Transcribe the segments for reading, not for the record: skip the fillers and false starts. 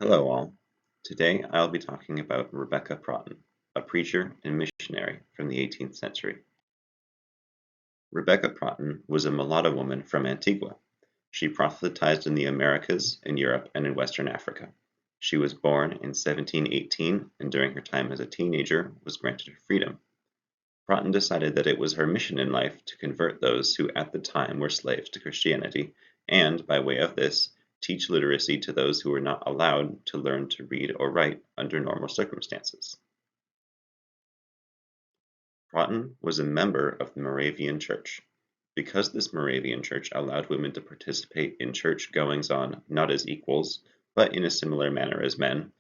Hello all. Today I'll be talking about Rebecca Protten, a preacher and missionary from the 18th century. Rebecca Protten was a mulatto woman from Antigua. She proselytized in the Americas, in Europe, and in Western Africa. She was born in 1718 and during her time as a teenager was granted her freedom. Protten decided that it was her mission in life to convert those who at the time were slaves to Christianity and, by way of this, teach literacy to those who were not allowed to learn to read or write under normal circumstances. Protten was a member of the Moravian Church. Because this Moravian Church allowed women to participate in church goings-on not as equals, but in a similar manner as men,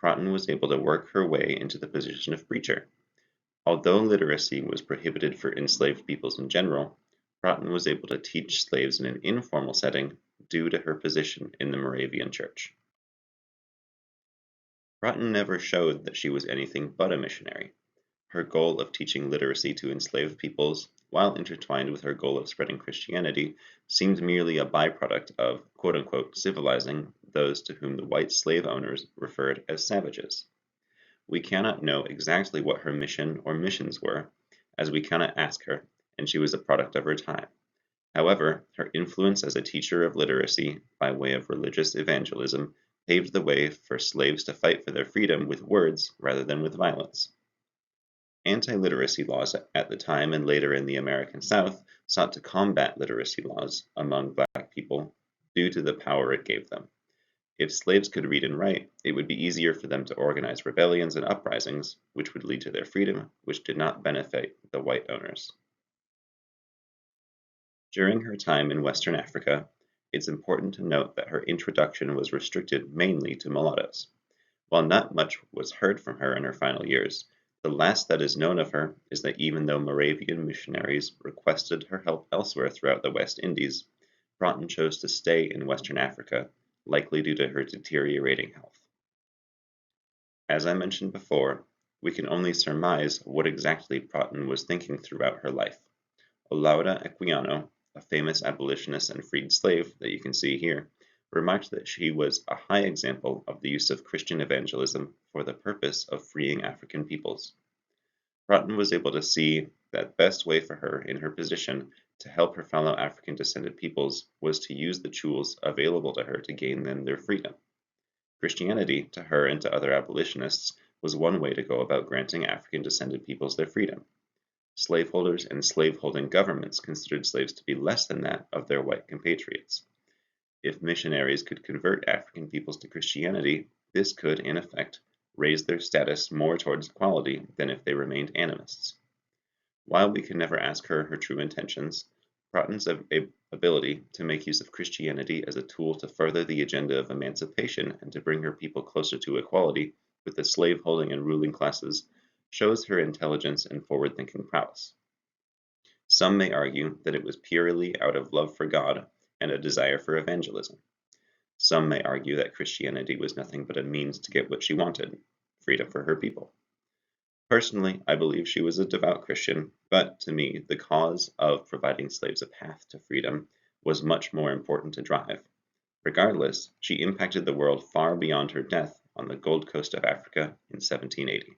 Protten was able to work her way into the position of preacher. Although literacy was prohibited for enslaved peoples in general, Protten was able to teach slaves in an informal setting due to her position in the Moravian Church. Protten never showed that she was anything but a missionary. Her goal of teaching literacy to enslaved peoples, while intertwined with her goal of spreading Christianity, seemed merely a byproduct of quote-unquote civilizing those to whom the white slave owners referred as savages. We cannot know exactly what her mission or missions were, as we cannot ask her, and she was a product of her time. However, her influence as a teacher of literacy by way of religious evangelism paved the way for slaves to fight for their freedom with words rather than with violence. Anti-literacy laws at the time and later in the American South sought to combat literacy laws among black people due to the power it gave them. If slaves could read and write, it would be easier for them to organize rebellions and uprisings, which would lead to their freedom, which did not benefit the white owners. During her time in Western Africa, it's important to note that her introduction was restricted mainly to mulattoes. While not much was heard from her in her final years, the last that is known of her is that even though Moravian missionaries requested her help elsewhere throughout the West Indies, Protten chose to stay in Western Africa, likely due to her deteriorating health. As I mentioned before, we can only surmise what exactly Protten was thinking throughout her life. Olaura Equiano, a famous abolitionist and freed slave that you can see here, remarked that she was a high example of the use of Christian evangelism for the purpose of freeing African peoples. Protten was able to see that best way for her in her position to help her fellow African descended peoples was to use the tools available to her to gain them their freedom. Christianity, to her and to other abolitionists, was one way to go about granting African descended peoples their freedom. Slaveholders and slaveholding governments considered slaves to be less than that of their white compatriots. If missionaries could convert African peoples to Christianity, this could, in effect, raise their status more towards equality than if they remained animists. While we can never ask her her true intentions, Protten's ability to make use of Christianity as a tool to further the agenda of emancipation and to bring her people closer to equality with the slaveholding and ruling classes shows her intelligence and forward-thinking prowess. Some may argue that it was purely out of love for God and a desire for evangelism. Some may argue that Christianity was nothing but a means to get what she wanted, freedom for her people. Personally, I believe she was a devout Christian, but to me, the cause of providing slaves a path to freedom was much more important to drive. Regardless, she impacted the world far beyond her death on the Gold Coast of Africa in 1780.